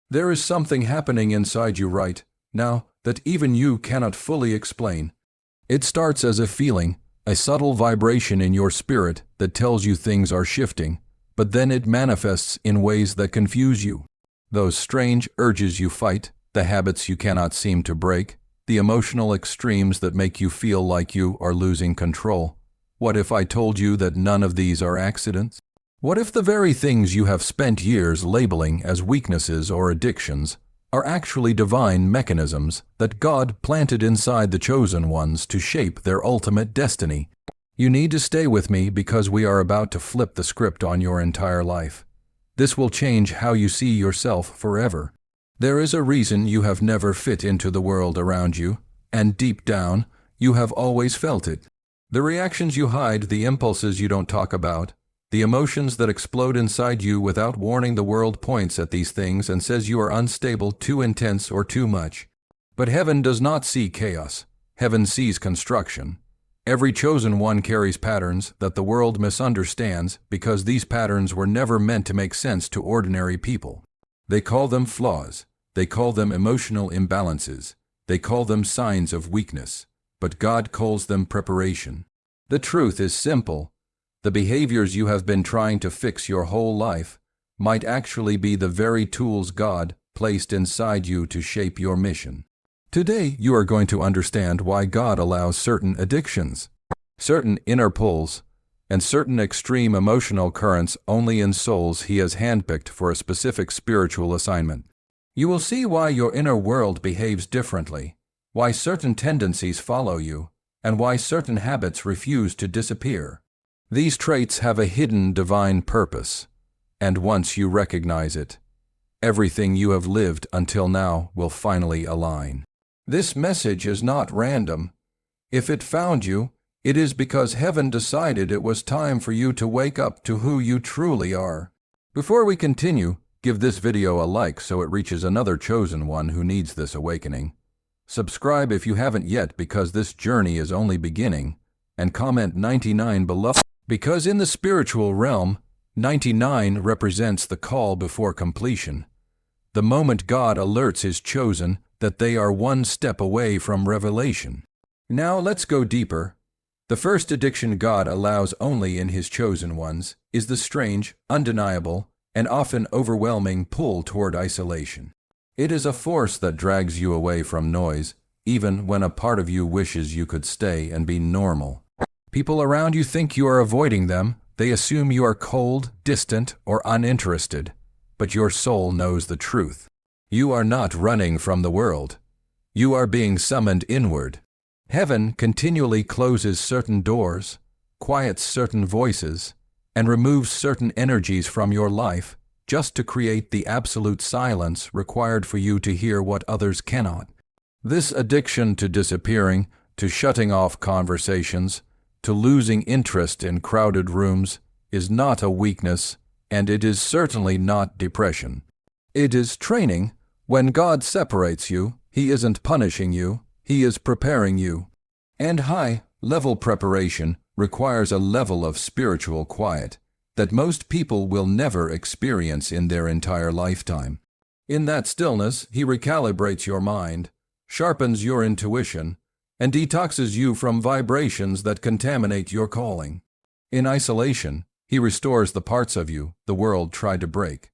There is something happening inside you right now that even you cannot fully explain. It starts as a feeling, a subtle vibration in your spirit that tells you things are shifting, but then it manifests in ways that confuse you. Those strange urges you fight, the habits you cannot seem to break, the emotional extremes that make you feel like you are losing control. What if I told you that none of these are accidents? What if the very things you have spent years labeling as weaknesses or addictions are actually divine mechanisms that God planted inside the chosen ones to shape their ultimate destiny? You need to stay with me because we are about to flip the script on your entire life. This will change how you see yourself forever. There is a reason you have never fit into the world around you, and deep down, you have always felt it. The reactions you hide, the impulses you don't talk about, the emotions that explode inside you without warning. The world points at these things and says you are unstable, too intense, or too much. But heaven does not see chaos. Heaven sees construction. Every chosen one carries patterns that the world misunderstands because these patterns were never meant to make sense to ordinary people. They call them flaws. They call them emotional imbalances. They call them signs of weakness. But God calls them preparation. The truth is simple. The behaviors you have been trying to fix your whole life might actually be the very tools God placed inside you to shape your mission. Today, you are going to understand why God allows certain addictions, certain inner pulls, and certain extreme emotional currents only in souls He has handpicked for a specific spiritual assignment. You will see why your inner world behaves differently, why certain tendencies follow you, and why certain habits refuse to disappear. These traits have a hidden divine purpose, and once you recognize it, everything you have lived until now will finally align. This message is not random. If it found you, it is because heaven decided it was time for you to wake up to who you truly are. Before we continue, give this video a like so it reaches another chosen one who needs this awakening. Subscribe if you haven't yet because this journey is only beginning, and comment 99 below. Because in the spiritual realm, 99 represents the call before completion. The moment God alerts His chosen that they are one step away from revelation. Now let's go deeper. The first addiction God allows only in His chosen ones is the strange, undeniable, and often overwhelming pull toward isolation. It is a force that drags you away from noise, even when a part of you wishes you could stay and be normal. People around you think you are avoiding them. They assume you are cold, distant, or uninterested. But your soul knows the truth. You are not running from the world. You are being summoned inward. Heaven continually closes certain doors, quiets certain voices, and removes certain energies from your life just to create the absolute silence required for you to hear what others cannot. This addiction to disappearing, to shutting off conversations, to losing interest in crowded rooms is not a weakness, and it is certainly not depression. It is training. When God separates you, He isn't punishing you, He is preparing you. And high-level preparation requires a level of spiritual quiet that most people will never experience in their entire lifetime. In that stillness, He recalibrates your mind, sharpens your intuition, and detoxes you from vibrations that contaminate your calling. In isolation, He restores the parts of you the world tried to break.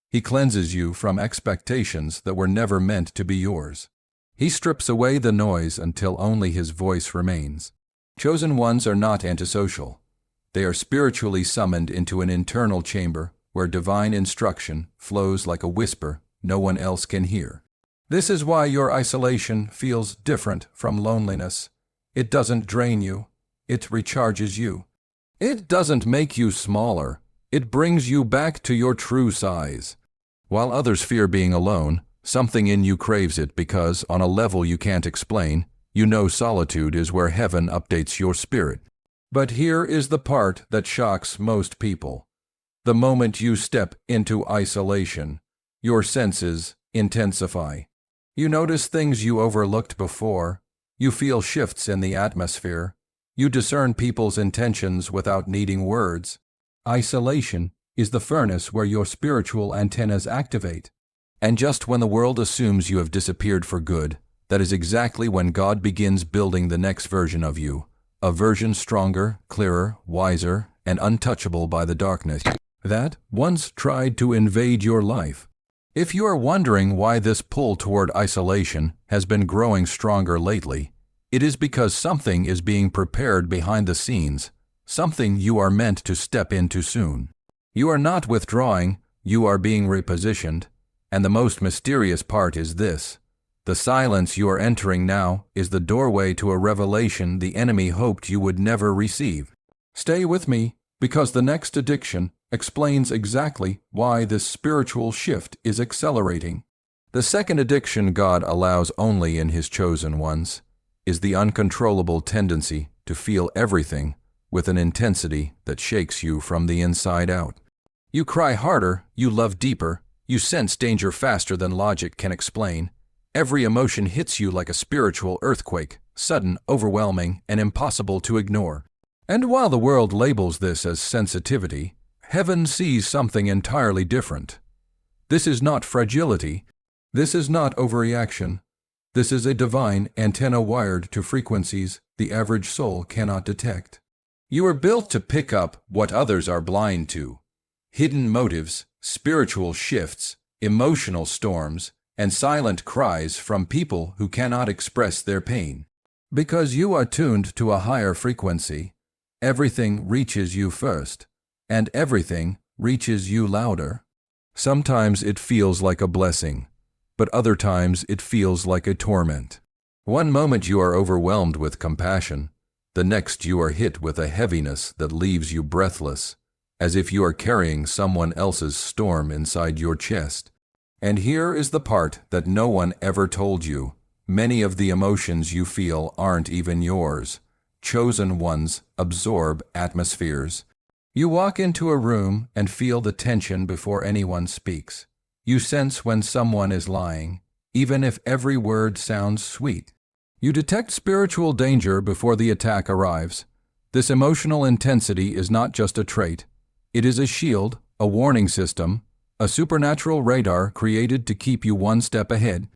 He cleanses you from expectations that were never meant to be yours. He strips away the noise until only His voice remains. Chosen ones are not antisocial. They are spiritually summoned into an internal chamber where divine instruction flows like a whisper no one else can hear. This is why your isolation feels different from loneliness. It doesn't drain you. It recharges you. It doesn't make you smaller. It brings you back to your true size. While others fear being alone, something in you craves it because, on a level you can't explain, you know solitude is where heaven updates your spirit. But here is the part that shocks most people. The moment you step into isolation, your senses intensify. You notice things you overlooked before. You feel shifts in the atmosphere. You discern people's intentions without needing words. Isolation is the furnace where your spiritual antennas activate. And just when the world assumes you have disappeared for good, that is exactly when God begins building the next version of you, a version stronger, clearer, wiser, and untouchable by the darkness that once tried to invade your life. If you are wondering why this pull toward isolation has been growing stronger lately, it is because something is being prepared behind the scenes, something you are meant to step into soon. You are not withdrawing, you are being repositioned, and the most mysterious part is this: the silence you are entering now is the doorway to a revelation the enemy hoped you would never receive. Stay with me, because the next addiction explains exactly why this spiritual shift is accelerating. The second addiction God allows only in His chosen ones is the uncontrollable tendency to feel everything with an intensity that shakes you from the inside out. You cry harder, you love deeper, you sense danger faster than logic can explain. Every emotion hits you like a spiritual earthquake, sudden, overwhelming, and impossible to ignore. And while the world labels this as sensitivity, heaven sees something entirely different. This is not fragility. This is not overreaction. This is a divine antenna wired to frequencies the average soul cannot detect. You are built to pick up what others are blind to: hidden motives, spiritual shifts, emotional storms, and silent cries from people who cannot express their pain. Because you are tuned to a higher frequency, everything reaches you first, and everything reaches you louder. Sometimes it feels like a blessing, but other times it feels like a torment. One moment you are overwhelmed with compassion, the next you are hit with a heaviness that leaves you breathless, as if you are carrying someone else's storm inside your chest. And here is the part that no one ever told you: many of the emotions you feel aren't even yours. Chosen ones absorb atmospheres. You walk into a room and feel the tension before anyone speaks. You sense when someone is lying, even if every word sounds sweet. You detect spiritual danger before the attack arrives. This emotional intensity is not just a trait. It is a shield, a warning system, a supernatural radar created to keep you one step ahead.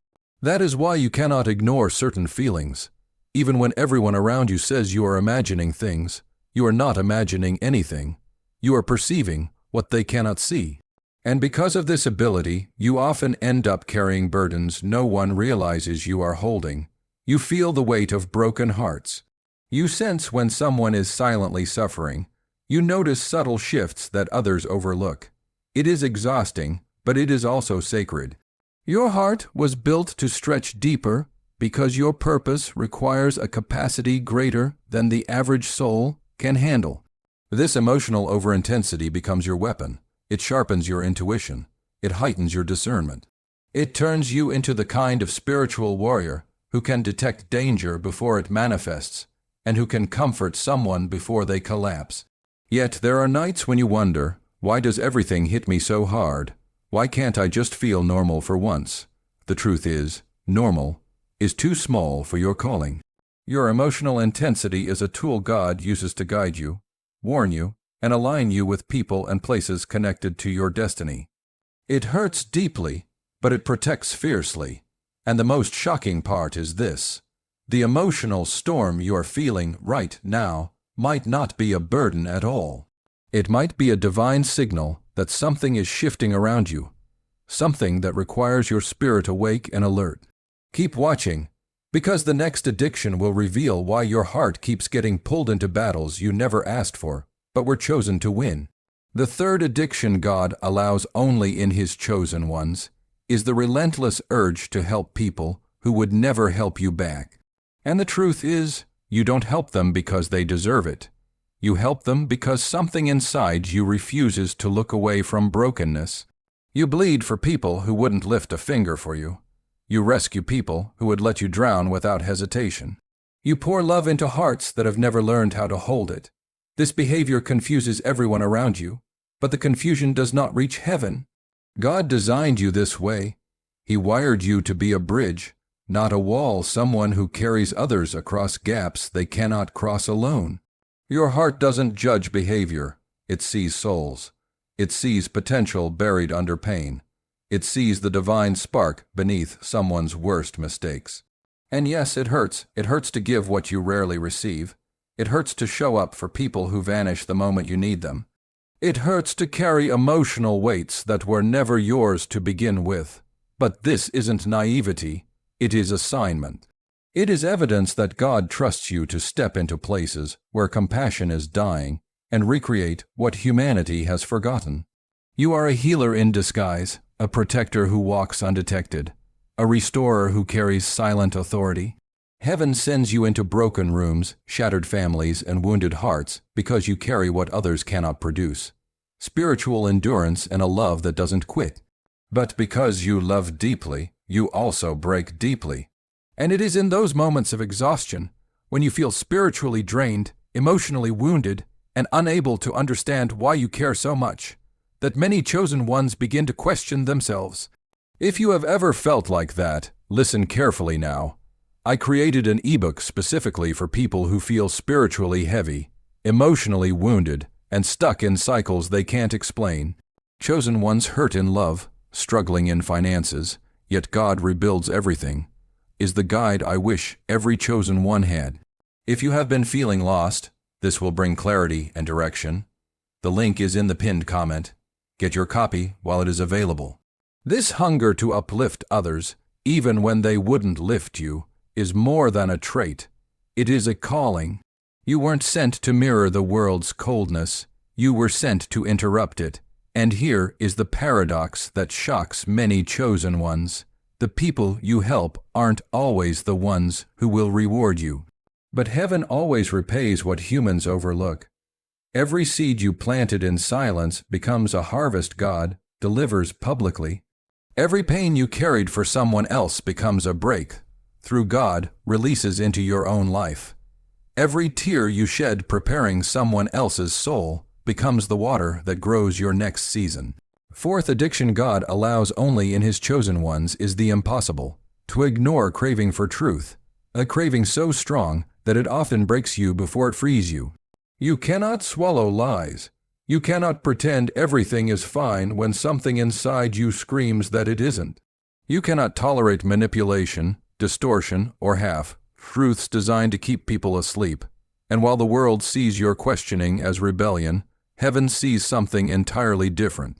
That is why you cannot ignore certain feelings. Even when everyone around you says you are imagining things, you are not imagining anything. You are perceiving what they cannot see. And because of this ability, you often end up carrying burdens no one realizes you are holding. You feel the weight of broken hearts. You sense when someone is silently suffering. You notice subtle shifts that others overlook. It is exhausting, but it is also sacred. Your heart was built to stretch deeper because your purpose requires a capacity greater than the average soul can handle. This emotional overintensity becomes your weapon. It sharpens your intuition. It heightens your discernment. It turns you into the kind of spiritual warrior who can detect danger before it manifests and who can comfort someone before they collapse. Yet there are nights when you wonder, why does everything hit me so hard? Why can't I just feel normal for once? The truth is, normal is too small for your calling. Your emotional intensity is a tool God uses to guide you, warn you, and align you with people and places connected to your destiny. It hurts deeply, but it protects fiercely. And the most shocking part is this: the emotional storm you are feeling right now might not be a burden at all. It might be a divine signal that something is shifting around you, something that requires your spirit awake and alert. Keep watching, because the next addiction will reveal why your heart keeps getting pulled into battles you never asked for, but were chosen to win. The third addiction God allows only in His chosen ones is the relentless urge to help people who would never help you back. And the truth is, you don't help them because they deserve it. You help them because something inside you refuses to look away from brokenness. You bleed for people who wouldn't lift a finger for you. You rescue people who would let you drown without hesitation. You pour love into hearts that have never learned how to hold it. This behavior confuses everyone around you, but the confusion does not reach heaven. God designed you this way. He wired you to be a bridge, not a wall, someone who carries others across gaps they cannot cross alone. Your heart doesn't judge behavior. It sees souls. It sees potential buried under pain. It sees the divine spark beneath someone's worst mistakes. And yes, it hurts. It hurts to give what you rarely receive. It hurts to show up for people who vanish the moment you need them. It hurts to carry emotional weights that were never yours to begin with. But this isn't naivety. It is assignment. It is evidence that God trusts you to step into places where compassion is dying and recreate what humanity has forgotten. You are a healer in disguise, a protector who walks undetected, a restorer who carries silent authority. Heaven sends you into broken rooms, shattered families, and wounded hearts because you carry what others cannot produce. Spiritual endurance and a love that doesn't quit. But because you love deeply, you also break deeply. And it is in those moments of exhaustion, when you feel spiritually drained, emotionally wounded, and unable to understand why you care so much, that many chosen ones begin to question themselves. If you have ever felt like that, listen carefully now. I created an ebook specifically for people who feel spiritually heavy, emotionally wounded, and stuck in cycles they can't explain. Chosen ones hurt in love, struggling in finances, yet God rebuilds everything, is the guide I wish every chosen one had. If you have been feeling lost, this will bring clarity and direction. The link is in the pinned comment. Get your copy while it is available. This hunger to uplift others, even when they wouldn't lift you, is more than a trait. It is a calling. You weren't sent to mirror the world's coldness. You were sent to interrupt it. And here is the paradox that shocks many chosen ones. The people you help aren't always the ones who will reward you. But heaven always repays what humans overlook. Every seed you planted in silence becomes a harvest God delivers publicly. Every pain you carried for someone else becomes a break, through God, releases into your own life. Every tear you shed preparing someone else's soul becomes the water that grows your next season. Fourth addiction God allows only in His chosen ones is the impossible, to ignore craving for truth, a craving so strong that it often breaks you before it frees you. You cannot swallow lies. You cannot pretend everything is fine when something inside you screams that it isn't. You cannot tolerate manipulation, distortion, or half-truths designed to keep people asleep. And while the world sees your questioning as rebellion, heaven sees something entirely different.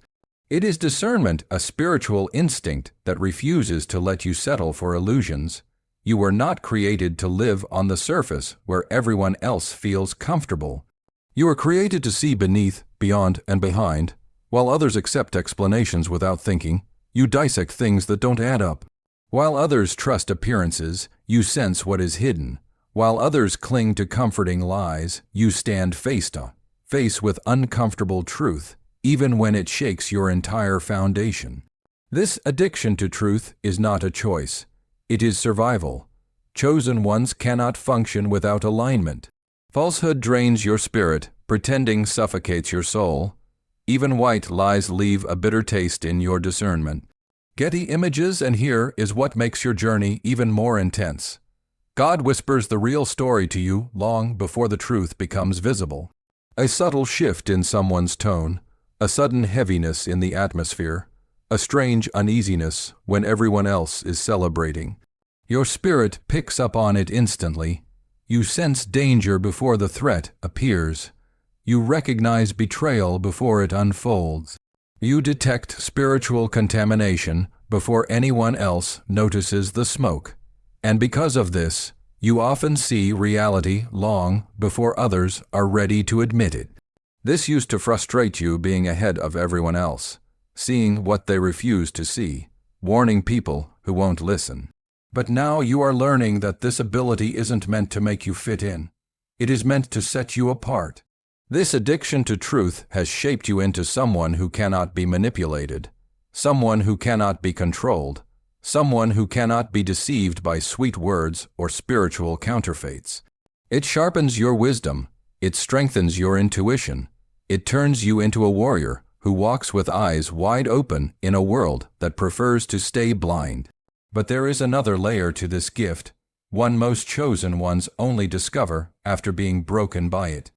It is discernment, a spiritual instinct that refuses to let you settle for illusions. You were not created to live on the surface where everyone else feels comfortable. You were created to see beneath, beyond, and behind. While others accept explanations without thinking, you dissect things that don't add up. While others trust appearances, you sense what is hidden. While others cling to comforting lies, you stand face with uncomfortable truth, even when it shakes your entire foundation. This addiction to truth is not a choice. It is survival. Chosen ones cannot function without alignment. Falsehood drains your spirit, pretending suffocates your soul. Even white lies leave a bitter taste in your discernment. Getty Images, and here is what makes your journey even more intense. God whispers the real story to you long before the truth becomes visible. A subtle shift in someone's tone, a sudden heaviness in the atmosphere, a strange uneasiness when everyone else is celebrating. Your spirit picks up on it instantly. You sense danger before the threat appears. You recognize betrayal before it unfolds. You detect spiritual contamination before anyone else notices the smoke. And because of this, you often see reality long before others are ready to admit it. This used to frustrate you being ahead of everyone else, seeing what they refuse to see, warning people who won't listen. But now you are learning that this ability isn't meant to make you fit in. It is meant to set you apart. This addiction to truth has shaped you into someone who cannot be manipulated, someone who cannot be controlled, someone who cannot be deceived by sweet words or spiritual counterfeits. It sharpens your wisdom. It strengthens your intuition. It turns you into a warrior who walks with eyes wide open in a world that prefers to stay blind. But there is another layer to this gift, one most chosen ones only discover after being broken by it.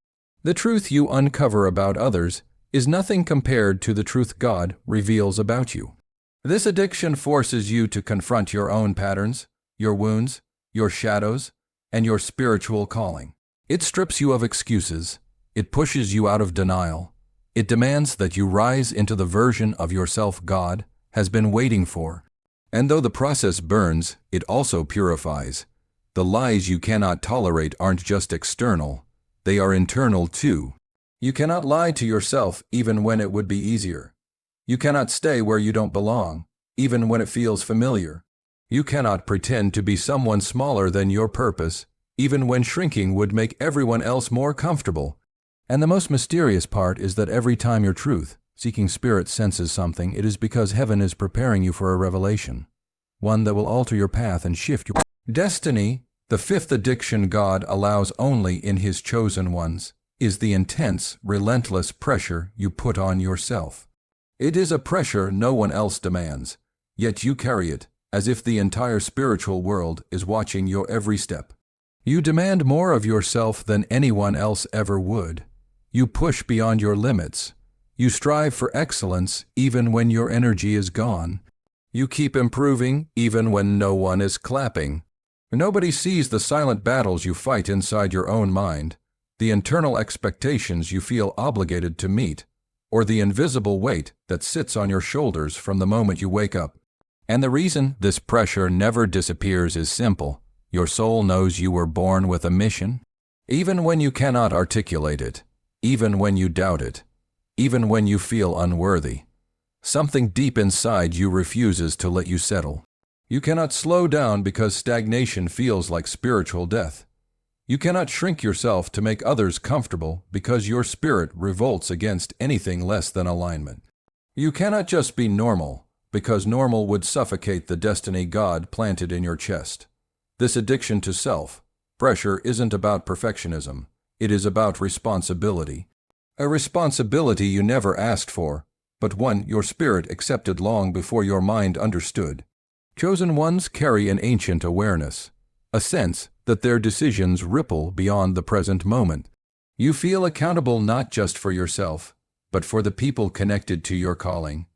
The truth you uncover about others is nothing compared to the truth God reveals about you. This addiction forces you to confront your own patterns, your wounds, your shadows, and your spiritual calling. It strips you of excuses. It pushes you out of denial. It demands that you rise into the version of yourself God has been waiting for. And though the process burns, it also purifies. The lies you cannot tolerate aren't just external, they are internal too. You cannot lie to yourself even when it would be easier. You cannot stay where you don't belong, even when it feels familiar. You cannot pretend to be someone smaller than your purpose, even when shrinking would make everyone else more comfortable. And the most mysterious part is that every time your truth, seeking spirit, senses something, it is because heaven is preparing you for a revelation, one that will alter your path and shift your destiny. The fifth addiction God allows only in His chosen ones is the intense, relentless pressure you put on yourself. It is a pressure no one else demands, yet you carry it as if the entire spiritual world is watching your every step. You demand more of yourself than anyone else ever would. You push beyond your limits. You strive for excellence even when your energy is gone. You keep improving even when no one is clapping. Nobody sees the silent battles you fight inside your own mind, the internal expectations you feel obligated to meet, or the invisible weight that sits on your shoulders from the moment you wake up. And the reason this pressure never disappears is simple. Your soul knows you were born with a mission. Even when you cannot articulate it, even when you doubt it, even when you feel unworthy, something deep inside you refuses to let you settle. You cannot slow down because stagnation feels like spiritual death. You cannot shrink yourself to make others comfortable because your spirit revolts against anything less than alignment. You cannot just be normal because normal would suffocate the destiny God planted in your chest. This addiction to self pressure isn't about perfectionism. It is about responsibility. A responsibility you never asked for, but one your spirit accepted long before your mind understood. Chosen ones carry an ancient awareness, a sense that their decisions ripple beyond the present moment. You feel accountable not just for yourself, but for the people connected to your calling.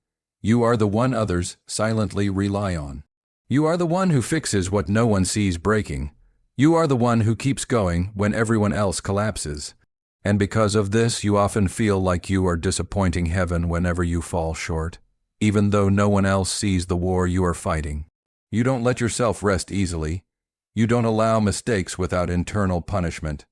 You are the one others silently rely on. You are the one who fixes what no one sees breaking. You are the one who keeps going when everyone else collapses. And because of this, you often feel like you are disappointing heaven whenever you fall short, even though no one else sees the war you are fighting. You don't let yourself rest easily. You don't allow mistakes without internal punishment.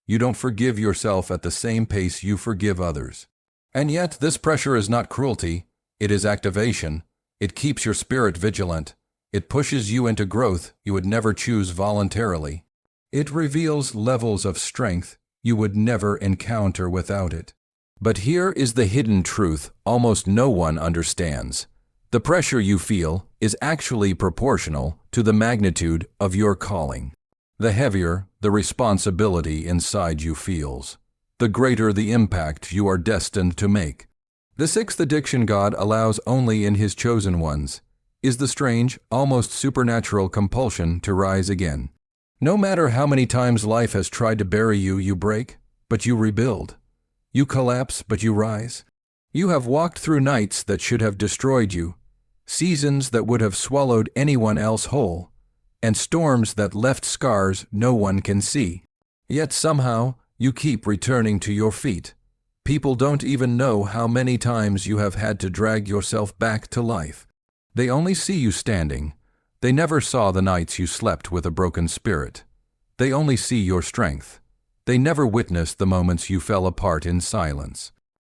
You don't forgive yourself at the same pace you forgive others. And yet, this pressure is not cruelty. It is activation. It keeps your spirit vigilant. It pushes you into growth you would never choose voluntarily. It reveals levels of strength you would never encounter without it. But here is the hidden truth almost no one understands. The pressure you feel is actually proportional to the magnitude of your calling. The heavier the responsibility inside you feels, the greater the impact you are destined to make. The sixth addiction God allows only in His chosen ones is the strange, almost supernatural compulsion to rise again. No matter how many times life has tried to bury you, you break, but you rebuild. You collapse, but you rise. You have walked through nights that should have destroyed you, seasons that would have swallowed anyone else whole, and storms that left scars no one can see. Yet somehow, you keep returning to your feet. People don't even know how many times you have had to drag yourself back to life. They only see you standing. They never saw the nights you slept with a broken spirit. They only see your strength. They never witnessed the moments you fell apart in silence.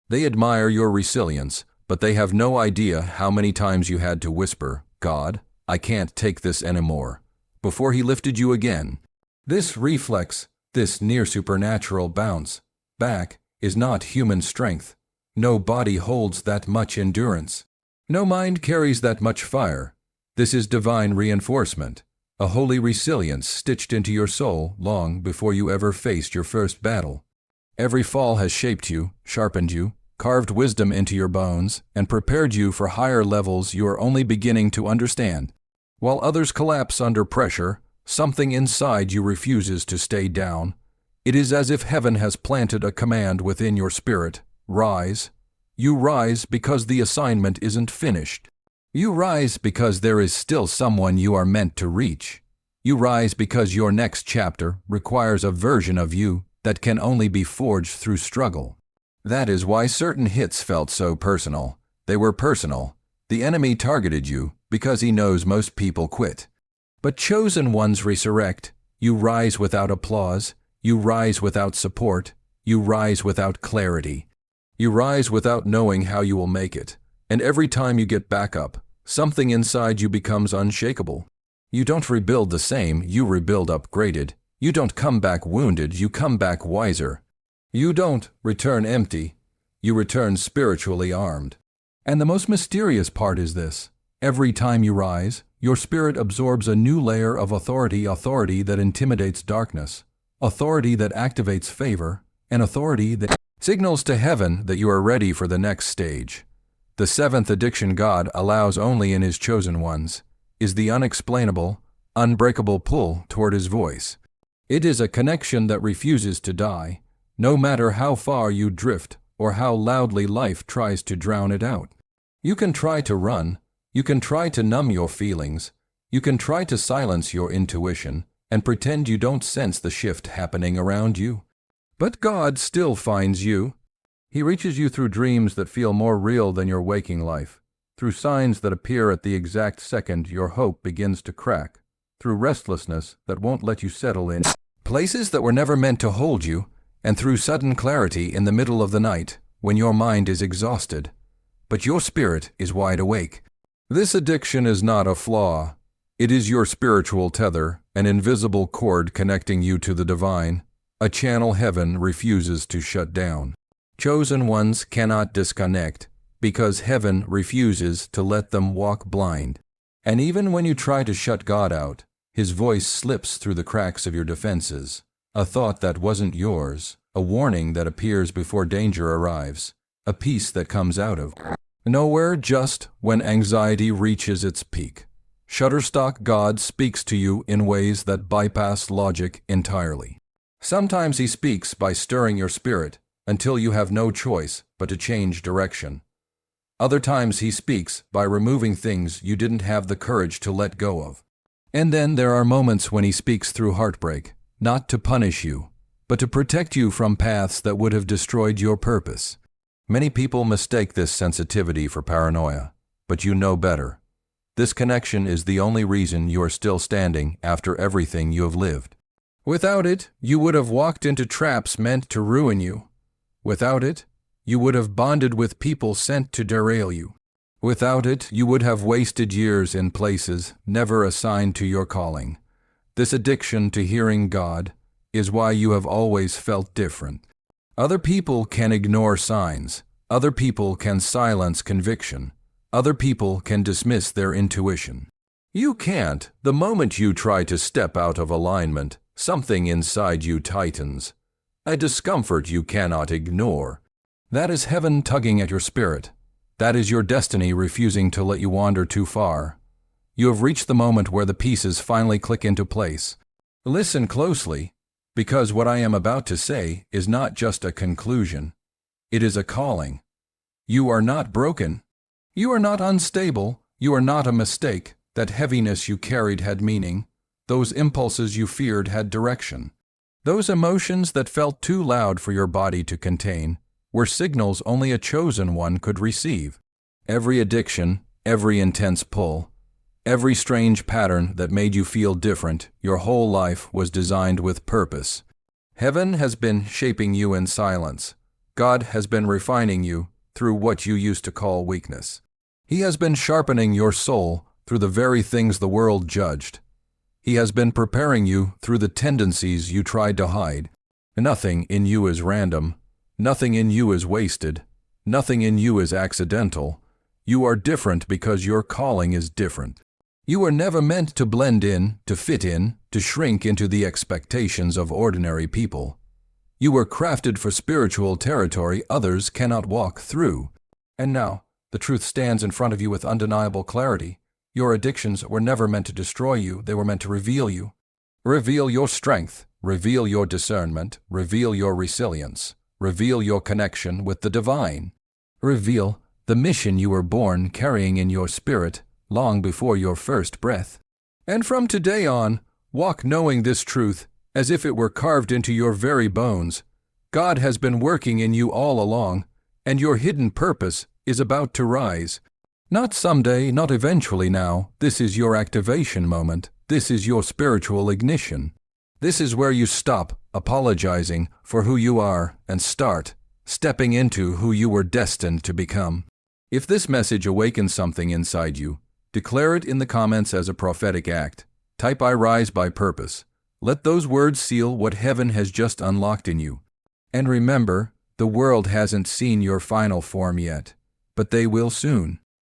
They admire your resilience, but they have no idea how many times you had to whisper, "God, I can't take this anymore," before He lifted you again. This reflex, this near supernatural bounce back, is not human strength. No body holds that much endurance. No mind carries that much fire. This is divine reinforcement, a holy resilience stitched into your soul long before you ever faced your first battle. Every fall has shaped you, sharpened you, carved wisdom into your bones, and prepared you for higher levels you are only beginning to understand. While others collapse under pressure, something inside you refuses to stay down. It is as if heaven has planted a command within your spirit: rise. You rise because the assignment isn't finished. You rise because there is still someone you are meant to reach. You rise because your next chapter requires a version of you that can only be forged through struggle. That is why certain hits felt so personal. They were personal. The enemy targeted you because he knows most people quit. But chosen ones resurrect. You rise without applause. You rise without support. You rise without clarity. You rise without knowing how you will make it. And every time you get back up, something inside you becomes unshakable. You don't rebuild the same, you rebuild upgraded. You don't come back wounded, you come back wiser. You don't return empty, you return spiritually armed. And the most mysterious part is this. Every time you rise, your spirit absorbs a new layer of authority that intimidates darkness, authority that activates favor, and authority that signals to heaven that you are ready for the next stage. The seventh addiction God allows only in His chosen ones is the unexplainable, unbreakable pull toward His voice. It is a connection that refuses to die, no matter how far you drift or how loudly life tries to drown it out. You can try to run, you can try to numb your feelings, you can try to silence your intuition and pretend you don't sense the shift happening around you. But God still finds you. He reaches you through dreams that feel more real than your waking life, through signs that appear at the exact second your hope begins to crack, through restlessness that won't let you settle in places that were never meant to hold you, and through sudden clarity in the middle of the night when your mind is exhausted, but your spirit is wide awake. This addiction is not a flaw. It is your spiritual tether, an invisible cord connecting you to the divine, a channel heaven refuses to shut down. Chosen ones cannot disconnect because heaven refuses to let them walk blind. And even when you try to shut God out, His voice slips through the cracks of your defenses, a thought that wasn't yours, a warning that appears before danger arrives, a peace that comes out of nowhere just when anxiety reaches its peak. Shutterstock God speaks to you in ways that bypass logic entirely. Sometimes He speaks by stirring your spirit until you have no choice but to change direction. Other times He speaks by removing things you didn't have the courage to let go of. And then there are moments when He speaks through heartbreak, not to punish you, but to protect you from paths that would have destroyed your purpose. Many people mistake this sensitivity for paranoia, but you know better. This connection is the only reason you are still standing after everything you have lived. Without it, you would have walked into traps meant to ruin you. Without it, you would have bonded with people sent to derail you. Without it, you would have wasted years in places never assigned to your calling. This addiction to hearing God is why you have always felt different. Other people can ignore signs. Other people can silence conviction. Other people can dismiss their intuition. You can't. The moment you try to step out of alignment, something inside you tightens. A discomfort you cannot ignore. That is heaven tugging at your spirit. That is your destiny refusing to let you wander too far. You have reached the moment where the pieces finally click into place. Listen closely, because what I am about to say is not just a conclusion. It is a calling. You are not broken. You are not unstable. You are not a mistake. That heaviness you carried had meaning. Those impulses you feared had direction. Those emotions that felt too loud for your body to contain were signals only a chosen one could receive. Every addiction, every intense pull, every strange pattern that made you feel different, your whole life was designed with purpose. Heaven has been shaping you in silence. God has been refining you through what you used to call weakness. He has been sharpening your soul through the very things the world judged. He has been preparing you through the tendencies you tried to hide. Nothing in you is random. Nothing in you is wasted. Nothing in you is accidental. You are different because your calling is different. You were never meant to blend in, to fit in, to shrink into the expectations of ordinary people. You were crafted for spiritual territory others cannot walk through. And now, the truth stands in front of you with undeniable clarity. Your addictions were never meant to destroy you, they were meant to reveal you. Reveal your strength, reveal your discernment, reveal your resilience. Reveal your connection with the divine. Reveal the mission you were born carrying in your spirit long before your first breath. And from today on, walk knowing this truth as if it were carved into your very bones. God has been working in you all along, and your hidden purpose is about to rise. Not someday, not eventually now. This is your activation moment. This is your spiritual ignition. This is where you stop apologizing for who you are and start stepping into who you were destined to become. If this message awakens something inside you, declare it in the comments as a prophetic act. Type "I rise by purpose." Let those words seal what heaven has just unlocked in you. And remember, the world hasn't seen your final form yet, but they will soon.